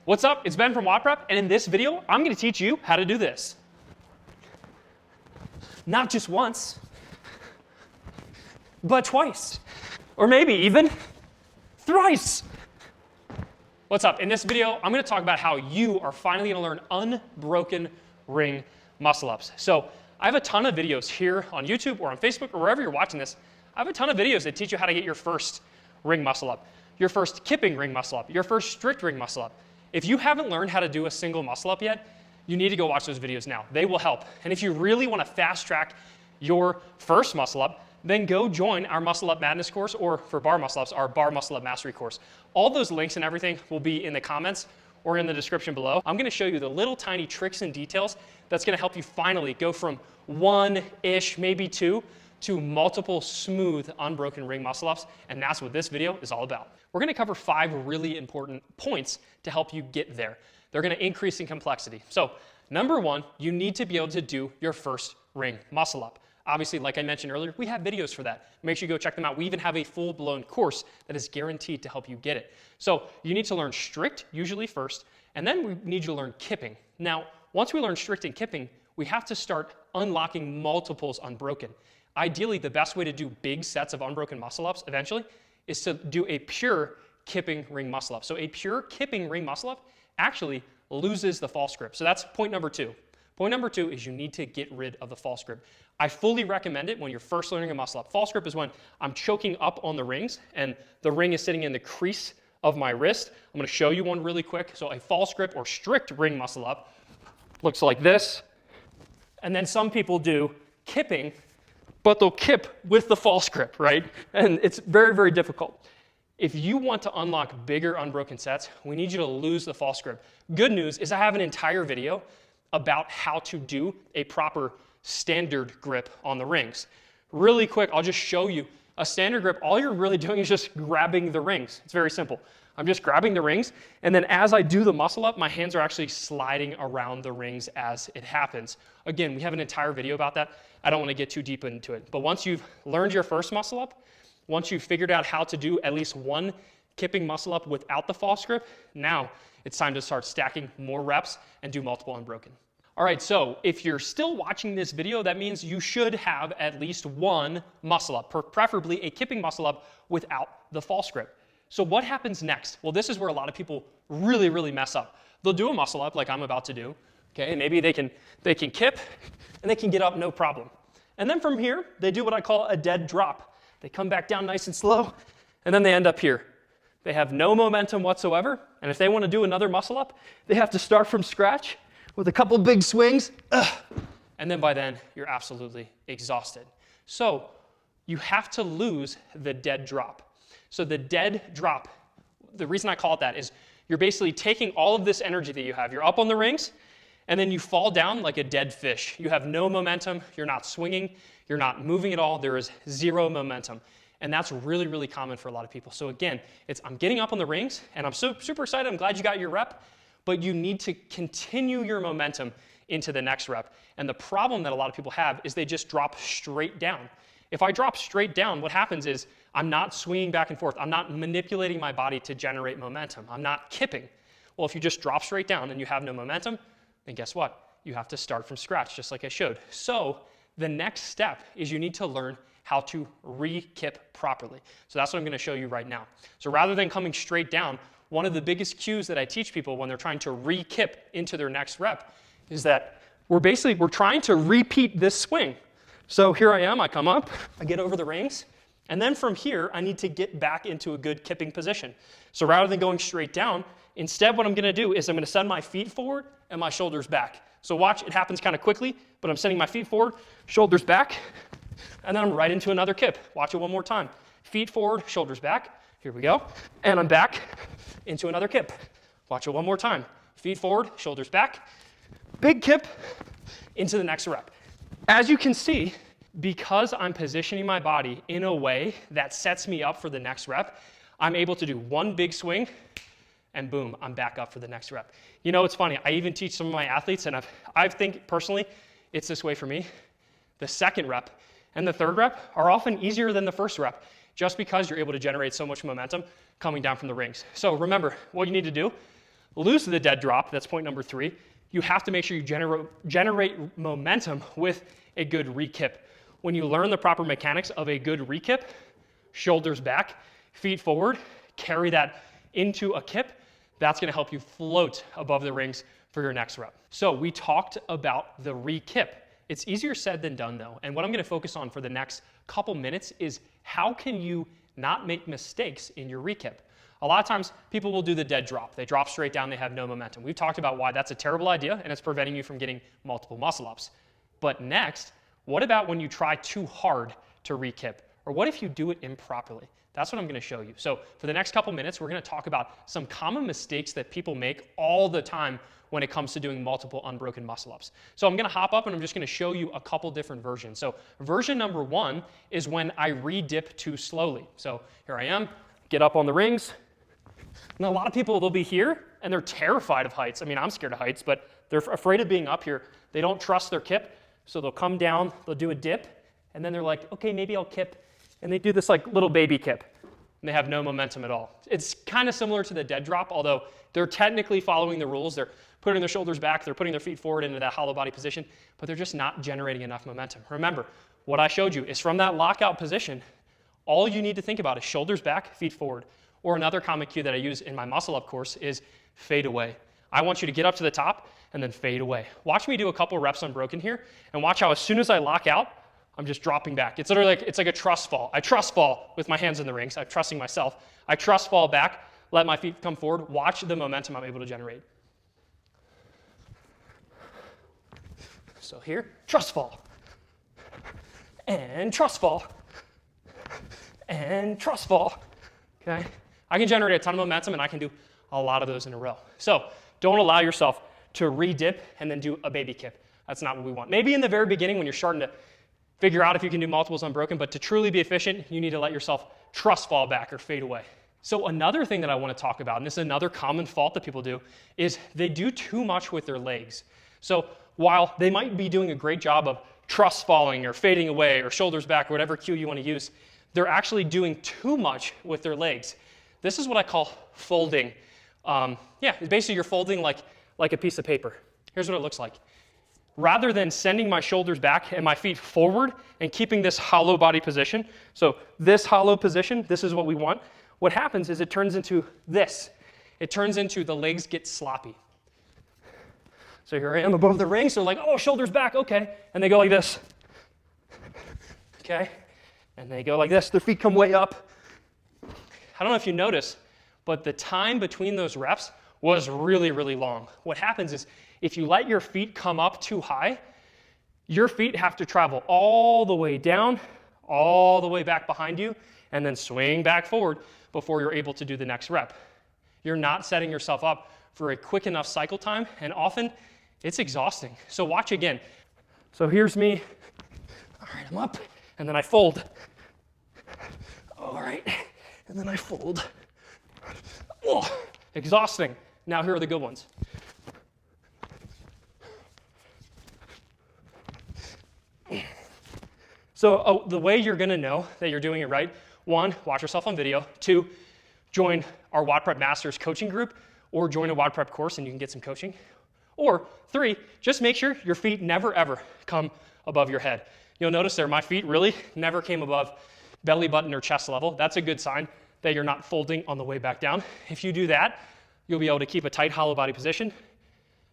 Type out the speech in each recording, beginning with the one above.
What's up? It's Ben from WOD and in this video, I'm going to teach you how to do this. Not just once, but twice, or maybe even thrice. What's up? In this video, I'm going to talk about how you are finally going to learn unbroken ring muscle-ups. So I have a ton of videos here on YouTube or on Facebook or wherever you're watching this. I have a ton of videos that teach you how to get your first ring muscle-up, your first kipping ring muscle-up, your first strict ring muscle-up. If you haven't learned how to do a single muscle-up yet, you need to go watch those videos now. They will help. And if you really want to fast track your first muscle-up, then go join our Muscle Up Madness course, or for bar muscle-ups, our Bar Muscle Up Mastery course. All those links and everything will be in the comments or in the description below. I'm going to show you the little tiny tricks and details that's going to help you finally go from one-ish, maybe two, to multiple smooth, unbroken ring muscle-ups, and that's what this video is all about. We're going to cover 5 really important points to help you get there. They're going to increase in complexity. So, number 1, you need to be able to do your first ring muscle-up. Obviously, like I mentioned earlier, we have videos for that. Make sure you go check them out. We even have a full-blown course that is guaranteed to help you get it. So, you need to learn strict, usually first, and then we need you to learn kipping. Now, once we learn strict and kipping, we have to start unlocking multiples unbroken. Ideally, the best way to do big sets of unbroken muscle-ups eventually is to do a pure kipping ring muscle-up. So a pure kipping ring muscle-up actually loses the false grip. So that's point number 2. Point number 2 is you need to get rid of the false grip. I fully recommend it when you're first learning a muscle-up. False grip is when I'm choking up on the rings and the ring is sitting in the crease of my wrist. I'm going to show you one really quick. So a false grip or strict ring muscle-up looks like this. And then some people do kipping, but they'll kip with the false grip, right? And it's very, very difficult. If you want to unlock bigger unbroken sets, we need you to lose the false grip. Good news is I have an entire video about how to do a proper standard grip on the rings. Really quick, I'll just show you a standard grip. All you're really doing is just grabbing the rings. It's very simple. I'm just grabbing the rings, and then as I do the muscle up, my hands are actually sliding around the rings as it happens. Again, we have an entire video about that. I don't want to get too deep into it. But once you've learned your first muscle up, once you've figured out how to do at least one kipping muscle up without the false grip, now it's time to start stacking more reps and do multiple unbroken. All right, so if you're still watching this video, that means you should have at least one muscle up, preferably a kipping muscle up without the false grip. So what happens next? Well, this is where a lot of people really, really mess up. They'll do a muscle up like I'm about to do, okay? And maybe they can kip and they can get up no problem. And then from here, they do what I call a dead drop. They come back down nice and slow, and then they end up here. They have no momentum whatsoever, and if they want to do another muscle up, they have to start from scratch with a couple big swings, and then by then, you're absolutely exhausted. So you have to lose the dead drop. So the dead drop, the reason I call it that is you're basically taking all of this energy that you have. You're up on the rings, and then you fall down like a dead fish. You have no momentum. You're not swinging. You're not moving at all. There is zero momentum. And that's really, really common for a lot of people. So again, I'm getting up on the rings, and I'm super excited. I'm glad you got your rep, but you need to continue your momentum into the next rep. And the problem that a lot of people have is they just drop straight down. If I drop straight down, what happens is I'm not swinging back and forth. I'm not manipulating my body to generate momentum. I'm not kipping. Well, if you just drop straight down and you have no momentum, then guess what? You have to start from scratch, just like I showed. So the next step is you need to learn how to re-kip properly. So that's what I'm going to show you right now. So rather than coming straight down, one of the biggest cues that I teach people when they're trying to re-kip into their next rep is that we're trying to repeat this swing. So here I am, I come up, I get over the rings, and then from here, I need to get back into a good kipping position. So rather than going straight down, instead what I'm going to do is I'm going to send my feet forward and my shoulders back. So watch, it happens kind of quickly, but I'm sending my feet forward, shoulders back, and then I'm right into another kip. Watch it one more time. Feet forward, shoulders back. Here we go. And I'm back into another kip. Watch it one more time. Feet forward, shoulders back. Big kip into the next rep. As you can see, because I'm positioning my body in a way that sets me up for the next rep, I'm able to do one big swing, and boom, I'm back up for the next rep. You know, it's funny. I even teach some of my athletes, and I think personally, it's this way for me. The second rep and the third rep are often easier than the first rep, just because you're able to generate so much momentum coming down from the rings. So remember, what you need to do, lose the dead drop, that's point number 3, you have to make sure you generate momentum with a good re-kip. When you learn the proper mechanics of a good re-kip, shoulders back, feet forward, carry that into a kip, that's gonna help you float above the rings for your next rep. So we talked about the re-kip. It's easier said than done though, and what I'm gonna focus on for the next couple minutes is how can you not make mistakes in your re-kip. A lot of times people will do the dead drop. They drop straight down, they have no momentum. We've talked about why that's a terrible idea and it's preventing you from getting multiple muscle ups. But next, what about when you try too hard to re-kip? Or what if you do it improperly? That's what I'm gonna show you. So for the next couple minutes, we're gonna talk about some common mistakes that people make all the time when it comes to doing multiple unbroken muscle ups. So I'm gonna hop up and I'm just gonna show you a couple different versions. So version number 1 is when I re-dip too slowly. So here I am, get up on the rings. And a lot of people, they'll be here and they're terrified of heights. I mean, I'm scared of heights, but they're afraid of being up here. They don't trust their kip, so they'll come down, they'll do a dip, and then they're like, okay, maybe I'll kip. And they do this like little baby kip, and they have no momentum at all. It's kind of similar to the dead drop, although they're technically following the rules. They're putting their shoulders back, they're putting their feet forward into that hollow body position, but they're just not generating enough momentum. Remember, what I showed you is from that lockout position, all you need to think about is shoulders back, feet forward. Or another common cue that I use in my muscle up course is fade away. I want you to get up to the top and then fade away. Watch me do a couple reps unbroken here, and watch how as soon as I lock out, I'm just dropping back. It's literally like, it's like a trust fall. I trust fall with my hands in the rings. I'm trusting myself. I trust fall back, let my feet come forward, watch the momentum I'm able to generate. So here, trust fall, and trust fall, and trust fall, okay? I can generate a ton of momentum and I can do a lot of those in a row. So don't allow yourself to re-dip and then do a baby kip. That's not what we want. Maybe in the very beginning when you're starting to figure out if you can do multiples unbroken, but to truly be efficient, you need to let yourself trust fall back or fade away. So another thing that I want to talk about, and this is another common fault that people do, is they do too much with their legs. So while they might be doing a great job of trust falling or fading away or shoulders back or whatever cue you want to use, they're actually doing too much with their legs. This is what I call folding. Basically you're folding like a piece of paper. Here's what it looks like. Rather than sending my shoulders back and my feet forward and keeping this hollow body position, so this hollow position, this is what we want, what happens is it turns into this. It turns into the legs get sloppy. So here I am above the ring, so like, oh, shoulders back, okay. And they go like this, okay? And they go like this, their feet come way up. I don't know if you notice, but the time between those reps was really, really long. What happens is if you let your feet come up too high, your feet have to travel all the way down, all the way back behind you, and then swing back forward before you're able to do the next rep. You're not setting yourself up for a quick enough cycle time, and often it's exhausting. So watch again. So here's me. All right, I'm up, and then I fold. All right, and then I fold. Oh, exhausting. Now here are the good ones. So the way you're gonna know that you're doing it right, 1, watch yourself on video. 2, join our WOD Prep Masters coaching group or join a WOD Prep course and you can get some coaching. Or 3, just make sure your feet never ever come above your head. You'll notice there, my feet really never came above belly button or chest level. That's a good sign that you're not folding on the way back down. If you do that, you'll be able to keep a tight hollow body position.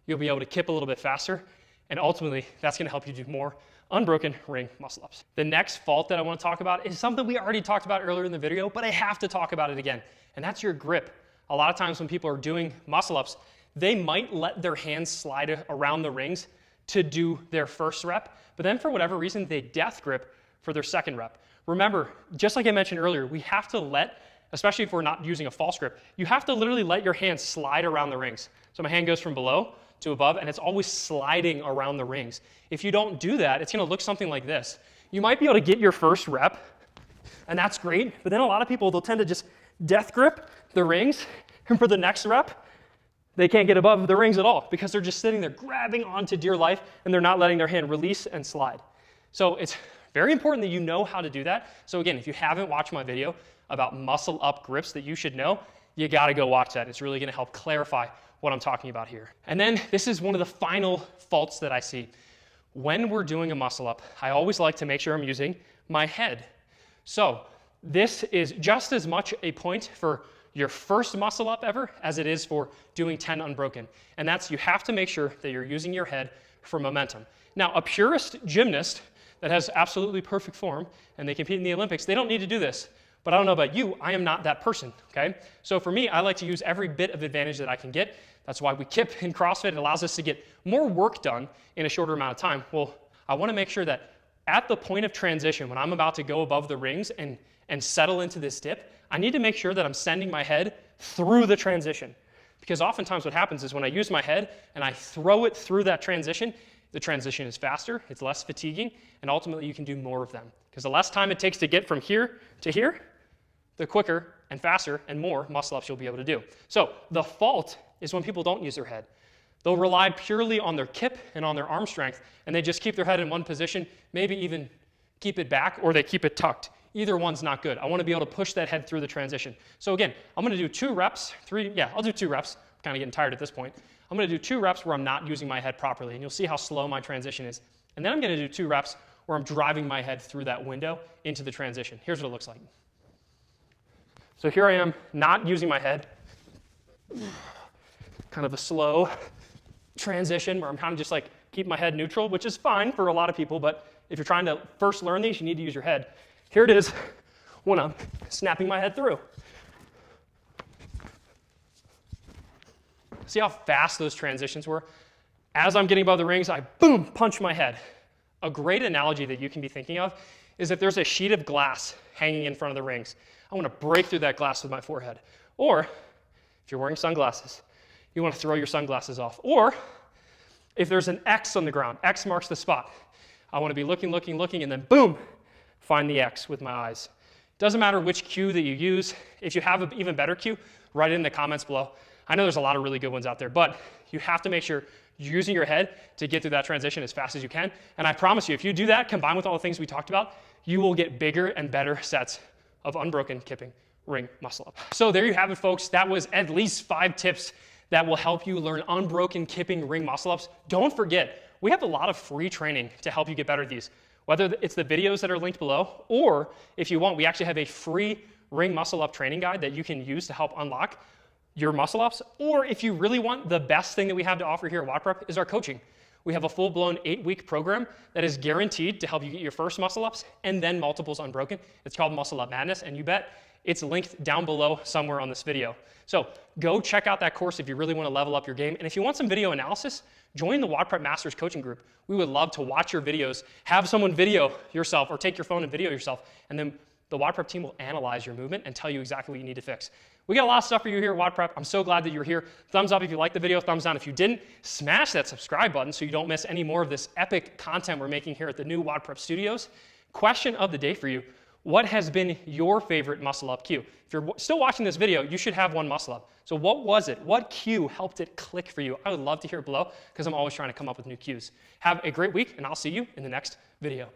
You'll be able to kip a little bit faster. And ultimately, that's gonna help you do more unbroken ring muscle ups. The next fault that I wanna talk about is something we already talked about earlier in the video, but I have to talk about it again, and that's your grip. A lot of times when people are doing muscle ups, they might let their hands slide around the rings to do their first rep, but then for whatever reason, they death grip for their second rep. Remember, just like I mentioned earlier, we have to let, especially if we're not using a false grip, you have to literally let your hands slide around the rings. So my hand goes from below to above, and it's always sliding around the rings. If you don't do that, it's gonna look something like this. You might be able to get your first rep, and that's great, but then a lot of people, they'll tend to just death grip the rings, and for the next rep, they can't get above the rings at all because they're just sitting there grabbing onto dear life, and they're not letting their hand release and slide. So it's very important that you know how to do that. So again, if you haven't watched my video about muscle up grips that you should know, you gotta go watch that. It's really gonna help clarify what I'm talking about here. And then this is one of the final faults that I see. When we're doing a muscle up, I always like to make sure I'm using my head. So this is just as much a point for your first muscle up ever as it is for doing 10 unbroken. And that's, you have to make sure that you're using your head for momentum. Now, a purist gymnast that has absolutely perfect form and they compete in the Olympics, they don't need to do this. But I don't know about you, I am not that person, okay? So for me, I like to use every bit of advantage that I can get. That's why we kip in CrossFit. It allows us to get more work done in a shorter amount of time. Well, I want to make sure that at the point of transition, when I'm about to go above the rings and settle into this dip, I need to make sure that I'm sending my head through the transition. Because oftentimes what happens is when I use my head and I throw it through that transition, the transition is faster, it's less fatiguing, and ultimately you can do more of them. Because the less time it takes to get from here to here, the quicker and faster and more muscle ups you'll be able to do. So the fault is when people don't use their head. They'll rely purely on their kip and on their arm strength, and they just keep their head in one position, maybe even keep it back, or they keep it tucked. Either one's not good. I want to be able to push that head through the transition. So again, I'm going to do 2 reps, I'll do 2 reps. I'm kind of getting tired at this point. I'm going to do 2 reps where I'm not using my head properly, and you'll see how slow my transition is. And then I'm going to do 2 reps where I'm driving my head through that window into the transition. Here's what it looks like. So here I am, not using my head. Kind of a slow transition where I'm kind of just like keep my head neutral, which is fine for a lot of people, but if you're trying to first learn these, you need to use your head. Here it is when I'm snapping my head through. See how fast those transitions were? As I'm getting above the rings, I boom, punch my head. A great analogy that you can be thinking of is if there's a sheet of glass hanging in front of the rings. I want to break through that glass with my forehead. Or if you're wearing sunglasses, you want to throw your sunglasses off. Or if there's an X on the ground, X marks the spot. I want to be looking, and then boom, find the X with my eyes. Doesn't matter which cue that you use. If you have an even better cue, write it in the comments below. I know there's a lot of really good ones out there, but you have to make sure you're using your head to get through that transition as fast as you can. And I promise you, if you do that, combined with all the things we talked about, you will get bigger and better sets of unbroken kipping ring muscle up. So there you have it, folks. That was at least 5 tips that will help you learn unbroken kipping ring muscle ups. Don't forget, we have a lot of free training to help you get better at these. Whether it's the videos that are linked below, or if you want, we actually have a free ring muscle up training guide that you can use to help unlock your muscle ups. Or if you really want, the best thing that we have to offer here at WOD Prep is our coaching. We have a full-blown 8-week program that is guaranteed to help you get your first muscle ups and then multiples unbroken. It's called Muscle Up Madness, and you bet it's linked down below somewhere on this video. So go check out that course if you really want to level up your game. And if you want some video analysis, join the WOD Prep Masters coaching group. We would love to watch your videos, have someone video yourself, or take your phone and video yourself, and then the WOD Prep team will analyze your movement and tell you exactly what you need to fix. We got a lot of stuff for you here at WOD Prep. I'm so glad that you're here. Thumbs up if you liked the video, thumbs down if you didn't. Smash that subscribe button so you don't miss any more of this epic content we're making here at the new WOD Prep Studios. Question of the day for you: what has been your favorite muscle up cue? If you're still watching this video, you should have one muscle up. So what was it? What cue helped it click for you? I would love to hear it below because I'm always trying to come up with new cues. Have a great week, and I'll see you in the next video.